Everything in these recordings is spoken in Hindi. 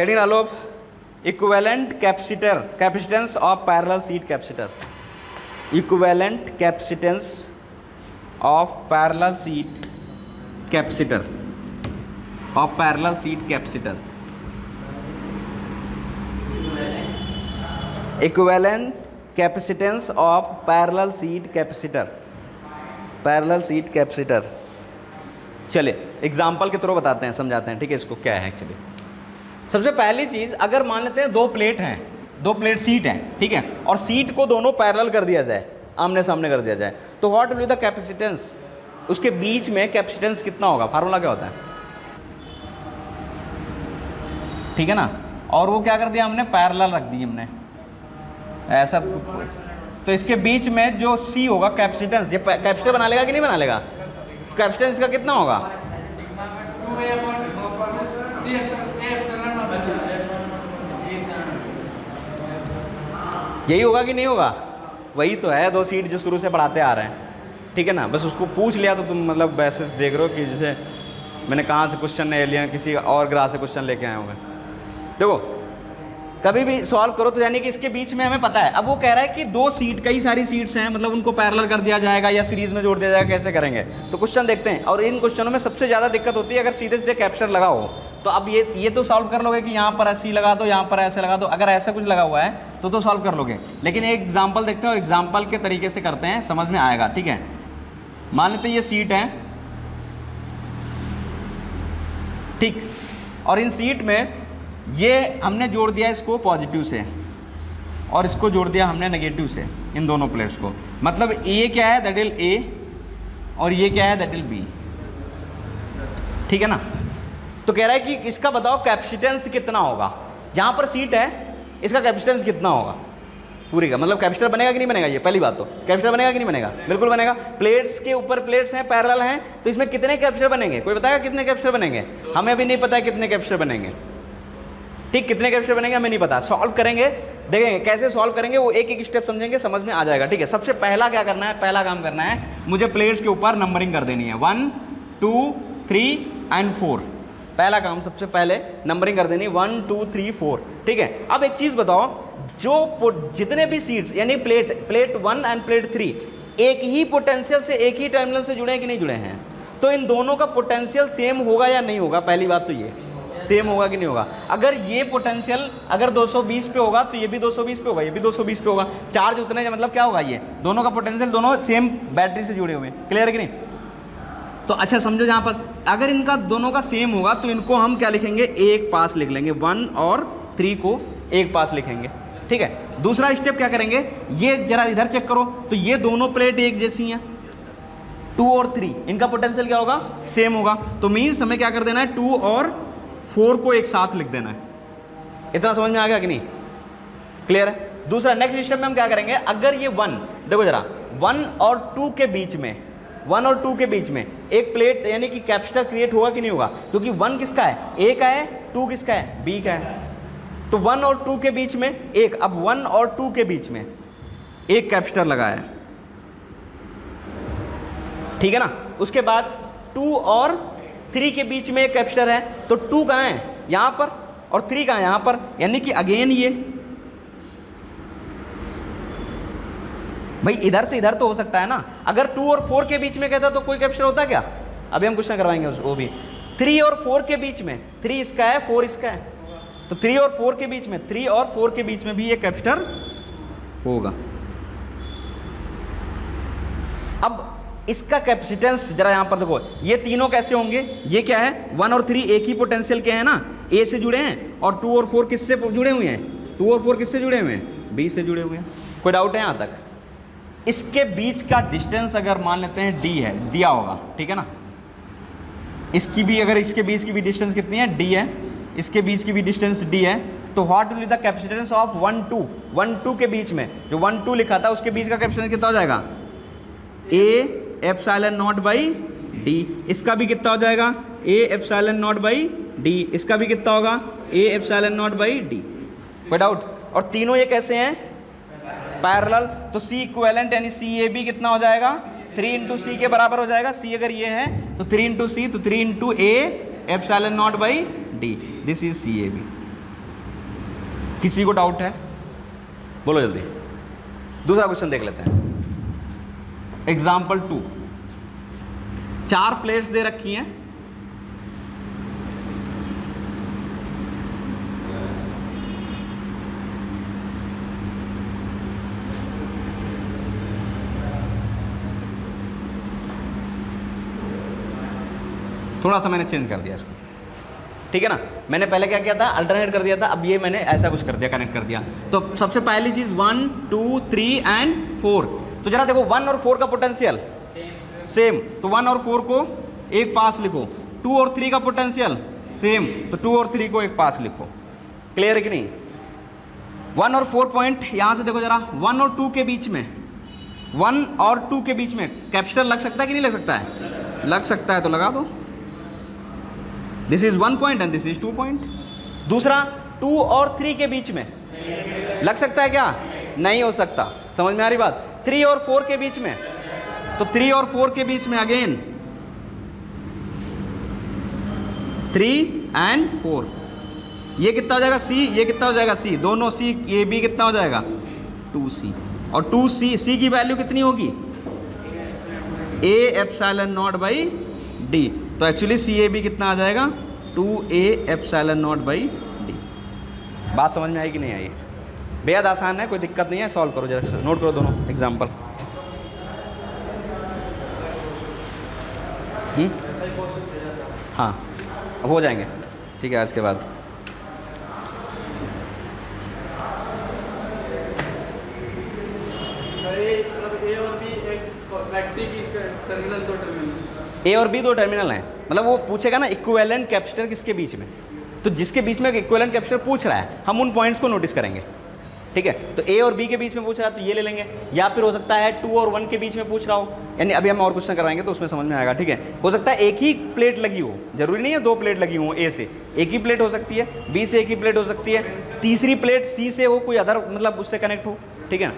Getting all of equivalent capacitance of parallel sheet capacitor. Equivalent capacitance of parallel sheet capacitor. Of parallel sheet capacitor. Equivalent capacitance of parallel sheet capacitor. Parallel sheet capacitor. चलिए एग्जाम्पल के थ्रू बताते हैं, समझाते हैं, ठीक है, इसको क्या है एक्चुअली। सबसे पहली चीज़, अगर मान लेते हैं दो प्लेट हैं, दो प्लेट सीट हैं, ठीक है, और सीट को दोनों पैरेलल कर दिया जाए, आमने सामने कर दिया जाए, तो what will be the capacitance, उसके बीच में कैपेसिटेंस कितना होगा, फार्मूला क्या होता है, ठीक है ना। और वो क्या कर दिया हमने, पैरेलल रख दी हमने ऐसा, तो इसके बीच में जो सी होगा कैपेसिटेंस, ये कैपेसिटर बना लेगा कि नहीं बना लेगा, कैपेसिटेंस इसका कितना होगा, यही होगा कि नहीं होगा, वही तो है, दो सीट जो शुरू से पढ़ाते आ रहे हैं, ठीक है ना। बस उसको पूछ लिया तो तुम मतलब वैसे देख रहे हो कि जैसे मैंने कहाँ से क्वेश्चन ले लिया, किसी और ग्राह से क्वेश्चन लेके आए होंगे। देखो कभी भी सॉल्व करो तो यानी कि इसके बीच में हमें पता है, अब वो कह रहा है कि दो सीट, कई सारी सीट्स हैं, मतलब उनको पैरेलल कर दिया जाएगा या सीरीज में जोड़ दिया जाएगा, कैसे करेंगे, तो क्वेश्चन देखते हैं। और इन क्वेश्चनों में सबसे ज़्यादा दिक्कत होती है अगर सीधे सीधे कैप्चर लगा हो, तो अब ये तो सॉल्व कर लोगे कि यहाँ पर ऐसी लगा दो, यहाँ पर ऐसे लगा दो, अगर ऐसा कुछ लगा हुआ है तो सॉल्व कर लोगे। लेकिन एक एग्जाम्पल देखते हैं और एग्जाम्पल के तरीके से करते हैं, समझ में आएगा, ठीक है। मान लेते हैं ये सीट है, ठीक, और इन सीट में ये हमने जोड़ दिया इसको पॉजिटिव से और इसको जोड़ दिया हमने नेगेटिव से, इन दोनों प्लेट्स को, मतलब ये क्या है, दैट इज ए, और ये क्या है, दैट इज बी, ठीक है ना। तो कह रहा है कि इसका बताओ कैपेसिटेंस कितना होगा, जहाँ पर सीट है इसका कैपेसिटेंस कितना होगा पूरी का, मतलब कैपेसिटर बनेगा कि नहीं बनेगा, ये पहली बात तो, कैपेसिटर बनेगा कि नहीं बनेगा, बिल्कुल बनेगा। प्लेट्स के ऊपर प्लेट्स हैं, पैरेलल हैं, तो इसमें कितने कैपेसिटर बनेंगे, कोई बताएगा कितने कैपेसिटर बनेंगे, हमें अभी नहीं पता है कितने कैपेसिटर बनेंगे, ठीक, कितने कैपेसिटर बनेंगे हमें नहीं पता, सॉल्व करेंगे, देखेंगे कैसे सॉल्व करेंगे, वो एक एक स्टेप समझेंगे, समझ में आ जाएगा, ठीक है। सबसे पहला क्या करना है, पहला काम करना है, मुझे प्लेट्स के ऊपर नंबरिंग कर देनी है, 1 2 3 एंड 4, पहला काम, सबसे पहले नंबरिंग कर देनी 1 2 3 4, ठीक है। अब एक चीज़ बताओ, जो जितने भी सीट्स यानी प्लेट 1 एंड प्लेट 3 एक ही पोटेंशियल से, एक ही टर्मिनल से जुड़े हैं कि नहीं जुड़े हैं, तो इन दोनों का पोटेंशियल सेम होगा या नहीं होगा, पहली बात तो ये सेम होगा कि नहीं होगा। अगर ये पोटेंशियल अगर 220 पे होगा तो ये भी 220 पे होगा, ये भी 220 पे होगा, चार्ज उतने, मतलब क्या होगा, ये दोनों का पोटेंशियल दोनों सेम बैटरी से जुड़े हुए हैं, क्लियर है कि नहीं। तो अच्छा समझो, यहाँ पर अगर इनका दोनों का सेम होगा तो इनको हम क्या लिखेंगे, एक पास लिख लेंगे, 1 और 3 को एक पास लिखेंगे, ठीक है। दूसरा स्टेप क्या करेंगे, ये जरा इधर चेक करो, तो ये दोनों प्लेट एक जैसी हैं, 2 और 3 इनका पोटेंशियल क्या होगा, सेम होगा, तो मीन्स हमें क्या कर देना है, 2 और 4 को एक साथ लिख देना है। इतना समझ में आ गया कि नहीं, क्लियर है। दूसरा नेक्स्ट स्टेप में हम क्या करेंगे, अगर ये 1, देखो जरा 1 और 2 के बीच में, 1 और 2 के बीच में एक प्लेट यानी कि कैपेसिटर क्रिएट होगा कि नहीं होगा, क्योंकि 1 किसका है, ए का है, 2 किसका है, बी का है, तो 1 और 2 के बीच में एक, अब 1 और 2 के बीच में एक कैपेसिटर लगा है, ठीक है ना। उसके बाद 2 और 3 के बीच में एक कैपेसिटर है, तो 2 कहाँ है, यहाँ पर, और 3 कहाँ है, यहाँ पर, यानी कि अगेन ये भाई इधर से इधर तो हो सकता है ना। अगर 2 और 4 के बीच में कहता तो कोई कैपेसिटर होता क्या, अभी हम क्वेश्चन करवाएंगे वो भी। 3 और 4 के बीच में, 3 इसका है 4 इसका है, तो 3 और 4 के बीच में, 3 और 4 के बीच में भी एक कैपेसिटर होगा। अब इसका कैपेसिटेंस जरा यहाँ पर देखो, ये तीनों कैसे होंगे, ये क्या है, 1 और 3 एक ही पोटेंशियल के हैं ना, ए से जुड़े हैं, और 2 और 4 किससे जुड़े हुए हैं, 2 और 4 किससे जुड़े हुए हैं, बी से जुड़े हुए हैं। कोई डाउट है यहाँ तक। इसके बीच का डिस्टेंस अगर मान लेते हैं डी है, दिया होगा, ठीक है ना, इसकी भी, अगर इसके बीच की भी डिस्टेंस कितनी है, डी है, इसके बीच की भी डिस्टेंस डी है, तो what will be the capacitance of 1 2 के बीच में, जो 1 2 लिखा था उसके बीच का कैपेसिटेंस कितना हो जाएगा, ए एप्सिलॉन नॉट बाई डी, इसका भी कितना हो जाएगा, ए एप्सिलॉन नॉट बाई डी, इसका भी कितना होगा, ए एप्सिलॉन नॉट बाई डी। कोई डाउट। और तीनों ये कैसे हैं, पैरेलल, तो सी इक्विवेलेंट यानी सी ए बी कितना हो जाएगा, 3 इंटू सी के बराबर हो जाएगा। सी अगर ये है तो 3 इंटू सी, तो 3 into A epsilon not by D, this is C A B. किसी को डाउट है? बोलो जल्दी। दूसरा क्वेश्चन देख लेते हैं। एग्जाम्पल 2, 4 प्लेट्स दे रखी हैं, थोड़ा सा मैंने चेंज कर दिया इसको, ठीक है ना। मैंने पहले क्या किया था, अल्टरनेट कर दिया था, अब ये मैंने ऐसा कुछ कर दिया, कनेक्ट कर दिया। तो सबसे पहली चीज 1 2 3 एंड 4, तो जरा देखो 1 और 4 का पोटेंशियल सेम, तो 1 और 4 को एक पास लिखो। 2 और 3 का पोटेंशियल सेम, तो 2 और 3 को एक पास लिखो। क्लियर है कि नहीं? 1 और 4 पॉइंट यहां से देखो जरा, 1 और 2 के बीच में, 1 और 2 के बीच में कैपेसिटर लग सकता है कि नहीं लग सकता है? लग सकता है, तो लगा दो। This is 1 point and this is 2 point. दूसरा 2 और 3 के बीच में लग सकता है क्या? नहीं हो सकता। समझ में आ रही बात? 3 और 4 के बीच में, तो 3 और 4 के बीच में अगेन 3 एंड 4, ये कितना हो जाएगा? C, ये कितना हो जाएगा? C, दोनों C, ये B कितना हो जाएगा? 2C, और 2C, C की वैल्यू कितनी होगी? A epsilon not by D, तो एक्चुअली CAB कितना आ जाएगा? 2A epsilon not by D। बात समझ में आई कि नहीं आई? बेहद आसान है, कोई दिक्कत नहीं है, सॉल्व करो जरा, नोट करो दोनों एग्जाम्पल। हाँ, अब हो जाएंगे, ठीक है। आज के बाद ए और बी दो टर्मिनल हैं, मतलब वो पूछेगा ना इक्विवेलेंट कैपेसिटर किसके बीच में, तो जिसके बीच में इक्विवेलेंट कैपेसिटर पूछ रहा है, हम उन पॉइंट्स को नोटिस करेंगे, ठीक है। तो ए और बी के बीच में पूछ रहा है, तो ये ले लेंगे। या फिर हो सकता है 2 और 1 के बीच में पूछ रहा हो, यानी अभी हम और क्वेश्चन करवाएंगे तो उसमें समझ में आएगा, ठीक है। हो सकता है एक ही प्लेट लगी हो, जरूरी नहीं है 2 प्लेट लगी हो, ए से एक ही प्लेट हो सकती है, बी से एक ही प्लेट हो सकती है, तीसरी प्लेट सी से हो, कोई अदर मतलब उससे कनेक्ट हो, ठीक है ना।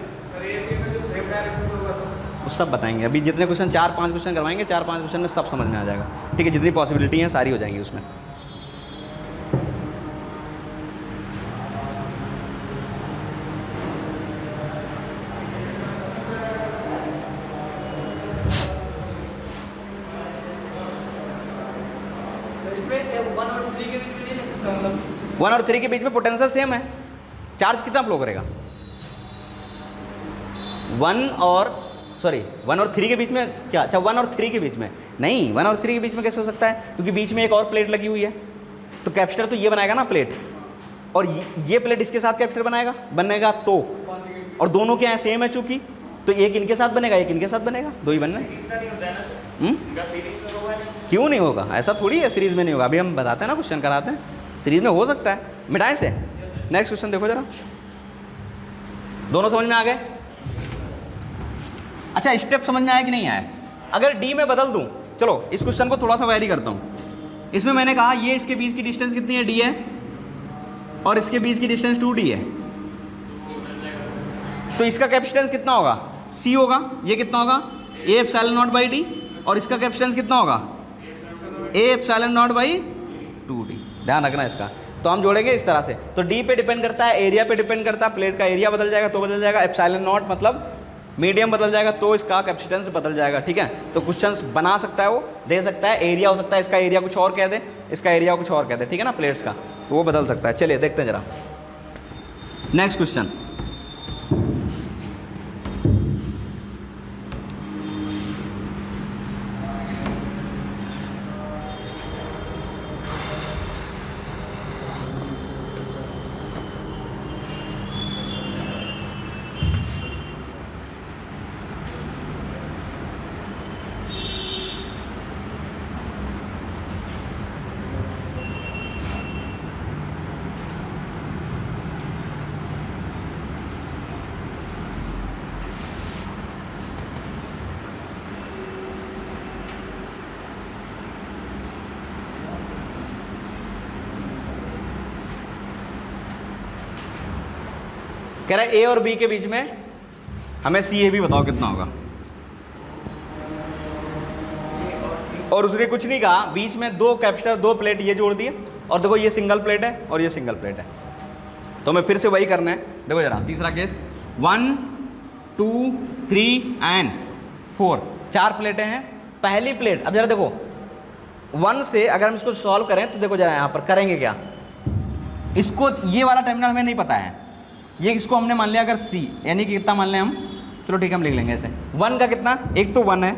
वो सब बताएंगे, अभी जितने क्वेश्चन 4-5 क्वेश्चन करवाएंगे, 4-5 क्वेश्चन में सब समझ में आ जाएगा, ठीक है। जितनी पॉसिबिलिटी हैं सारी हो जाएंगी उसमें। वन और 3 के बीच में पोटेंशियल सेम है, चार्ज कितना फ्लो करेगा? 1 और 3 के बीच में क्या? अच्छा 1 और 3 के बीच में नहीं, 1 और 3 के बीच में कैसे हो सकता है? क्योंकि बीच में एक और प्लेट लगी हुई है, तो कैपेसिटर तो ये बनाएगा ना प्लेट, और ये प्लेट इसके साथ कैपेसिटर बनेगा तो, और दोनों क्या है? सेम है चूंकि, तो एक इनके साथ बनेगा, एक इनके साथ बनेगा, दो ही बनना है। क्यों नहीं होगा? ऐसा थोड़ी है सीरीज में नहीं होगा, अभी हम बताते हैं ना, क्वेश्चन कराते हैं, सीरीज में हो सकता है। मिटाए से नेक्स्ट क्वेश्चन देखो जरा, दोनों समझ में आ गए? अच्छा स्टेप समझ में आया कि नहीं आया? अगर डी में बदल दूं, चलो इस क्वेश्चन को थोड़ा सा वैरी करता हूं। इसमें मैंने कहा ये इसके बीच की डिस्टेंस कितनी है? डी है, और इसके बीच की डिस्टेंस 2D है, तो इसका कैपेसिटेंस कितना होगा? C होगा। ये कितना होगा? A epsilon not by D, और इसका कैपेसिटेंस कितना होगा? A epsilon not by 2D। ध्यान रखना इसका, तो हम जोड़ेंगे इस तरह से। तो D पे डिपेंड करता है, एरिया पे डिपेंड करता है, प्लेट का एरिया बदल जाएगा तो बदल जाएगा, एप्सिलॉन नॉट मतलब मीडियम बदल जाएगा तो इसका कैपेसिटेंस बदल जाएगा, ठीक है। तो क्वेश्चंस बना सकता है, वो दे सकता है, एरिया हो सकता है, इसका एरिया कुछ और कह दे, इसका एरिया कुछ और कह दे, ठीक है ना, प्लेट्स का, तो वो बदल सकता है। चलिए देखते हैं जरा नेक्स्ट क्वेश्चन। कह रहा है ए और बी के बीच में हमें सी ए भी बताओ कितना होगा, और उसने कुछ नहीं कहा, बीच में 2 कैपेसिटर 2 प्लेट ये जोड़ दिए, और देखो ये सिंगल प्लेट है और ये सिंगल प्लेट है, तो मैं फिर से वही करना है। देखो जरा तीसरा केस 1 2 3 एंड 4, 4 प्लेटें हैं। पहली प्लेट, अब जरा देखो 1 से अगर हम इसको सॉल्व करें तो देखो जरा यहाँ पर करेंगे क्या, इसको ये वाला टर्मिनल हमें नहीं पता है, ये इसको हमने मान लिया अगर C, यानी कि कितना मान लें हम, चलो ठीक है हम लिख लेंगे ऐसे 1 का कितना, एक तो 1 है,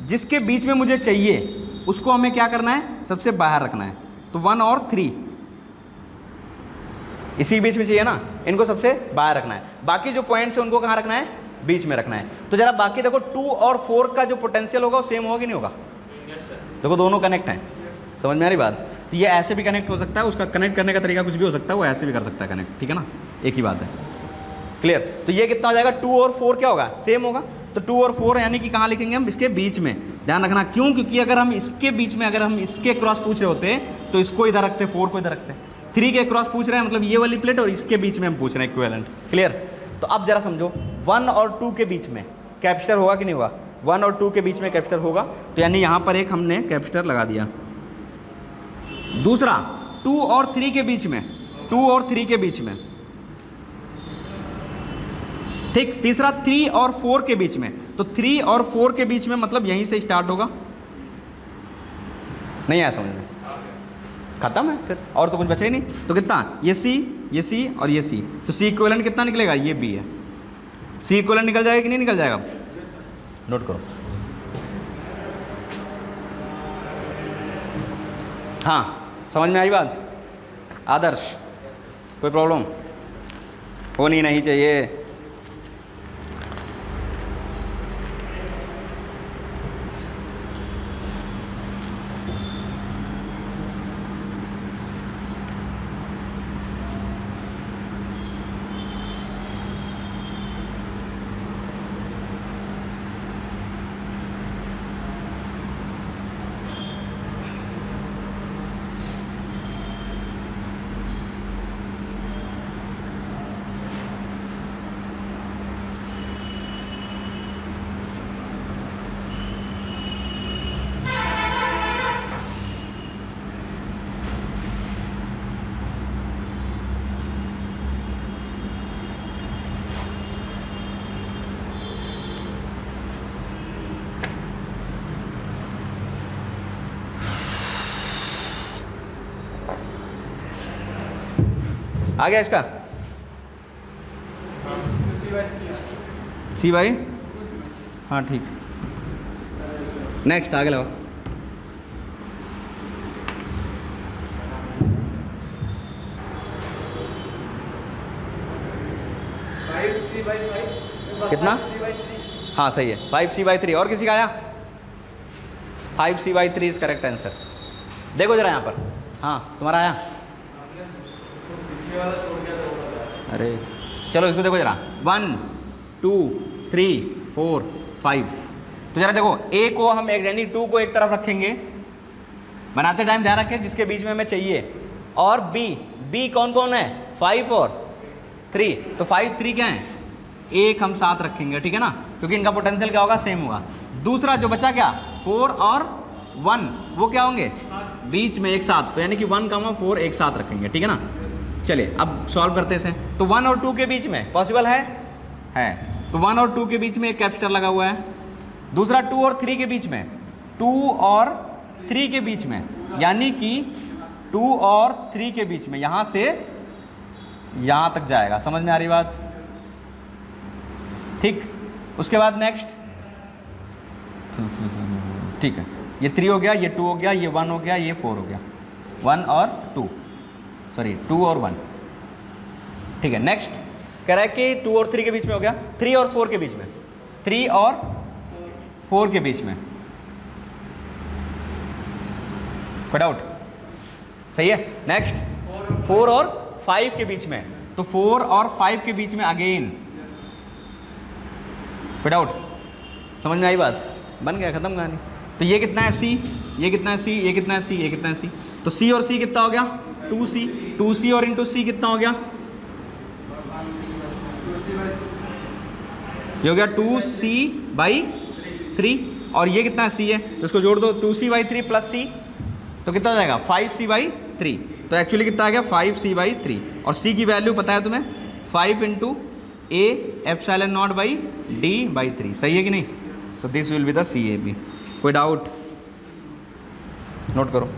जिसके बीच में मुझे चाहिए उसको हमें क्या करना है, सबसे बाहर रखना है। तो 1 और 3 इसी बीच में चाहिए ना, इनको सबसे बाहर रखना है। बाकी जो पॉइंट्स है उनको कहाँ रखना है, बीच में रखना है। तो जरा बाकी देखो 2 और 4 का जो पोटेंशियल होगा वो सेम होगा कि नहीं होगा? देखो दोनों कनेक्ट हैं, समझ में आ रही बात? तो ये ऐसे भी कनेक्ट हो सकता है, उसका कनेक्ट करने का तरीका कुछ भी हो सकता है, वो ऐसे भी कर सकता है कनेक्ट, ठीक है ना, एक ही बात है, क्लियर? तो ये कितना हो जाएगा, 2 और 4 क्या होगा, सेम होगा। तो 2 और 4 यानी कि कहाँ लिखेंगे हम, इसके बीच में। ध्यान रखना क्यों, क्योंकि अगर हम इसके बीच में, अगर हम इसके क्रॉस पूछ रहे होते तो इसको इधर रखते, 4 को इधर रखते। 3 के क्रॉस पूछ रहे हैं मतलब ये वाली प्लेट, और इसके बीच में हम पूछ रहे हैं इक्विवेलेंट, क्लियर? तो अब जरा समझो 1 और 2 के बीच में कैपेसिटर होगा कि नहीं होगा? 1 और 2 के बीच में कैपेसिटर होगा, तो यानी यहाँ पर एक हमने कैपेसिटर लगा दिया। दूसरा 2 और 3 के बीच में, 2 और 3 के बीच में, ठीक। तीसरा 3 और 4 के बीच में, तो 3 और 4 के बीच में मतलब यहीं से स्टार्ट होगा। नहीं आया समझ में? खत्म है फिर, और तो कुछ बचा ही नहीं। तो कितना, ये C और ये C, तो C इक्विवेलेंट कितना निकलेगा, ये B है। C इक्विवेलेंट निकल जाएगा कि नहीं निकल जाएगा? नोट करो। हाँ समझ में आई बात? आदर्श कोई प्रॉब्लम होनी नहीं चाहिए। आ गया इसका C भाई, हाँ ठीक। नेक्स्ट आगे लगाओ। कितना? हाँ सही है, 5C/3। और किसी का आया? 5C/3 is correct answer. देखो जरा यहाँ पर, हाँ तुम्हारा आया? अरे चलो इसको देखो जरा, 1 2 3 4 5। तो जरा देखो A को हम यानी 2 को एक तरफ रखेंगे, बनाते टाइम ध्यान रखें जिसके बीच में हमें चाहिए, और B कौन कौन है, 5 और 3। तो 5 3 क्या है, एक हम साथ रखेंगे, ठीक है ना, क्योंकि इनका पोटेंशियल क्या होगा, सेम होगा। दूसरा जो बचा क्या, 4 और 1, वो क्या होंगे बीच में एक साथ, तो यानी कि 1, 4 एक साथ रखेंगे, ठीक है ना। चलिए अब सॉल्व करते हैं। तो 1 और 2 के बीच में पॉसिबल है, तो 1 और 2 के बीच में एक कैपेसिटर लगा हुआ है। दूसरा 2 और 3 के बीच में, 2 और 3 के बीच में, यानी कि 2 और 3 के बीच में, यहाँ से यहाँ तक जाएगा। समझ में आ रही बात? ठीक। उसके बाद नेक्स्ट, ठीक है, ये 3 हो गया, ये 2 हो गया, ये 1 हो गया, ये 4 हो गया। 1 और 2, सॉरी 2 और 1, ठीक है। नेक्स्ट कह रहा है कि 2 और 3 के बीच में हो गया, 3 और 4 के बीच में, 3 और 4 के बीच में, कोई डाउट? सही है। नेक्स्ट 4 और 5 के बीच में, तो 4 और 5 के बीच में अगेन, कोई डाउट? समझ में आई बात? बन गया, खत्म कहानी। तो ये कितना है C, ये कितना है C, ये कितना है C, ये कितना है C, तो C और C कितना हो गया, 2C और इंटू C कितना हो गया, ये हो गया 2C/3, और ये कितना C है, तो इसको जोड़ दो, 2C/3 प्लस C, तो कितना हो जाएगा 5C/3। तो एक्चुअली कितना आ गया 5c/3 और c की वैल्यू पता है तुम्हें 5 × a epsilon not by d/3 सही है कि नहीं। तो this will be the CAB। कोई डाउट नोट करो।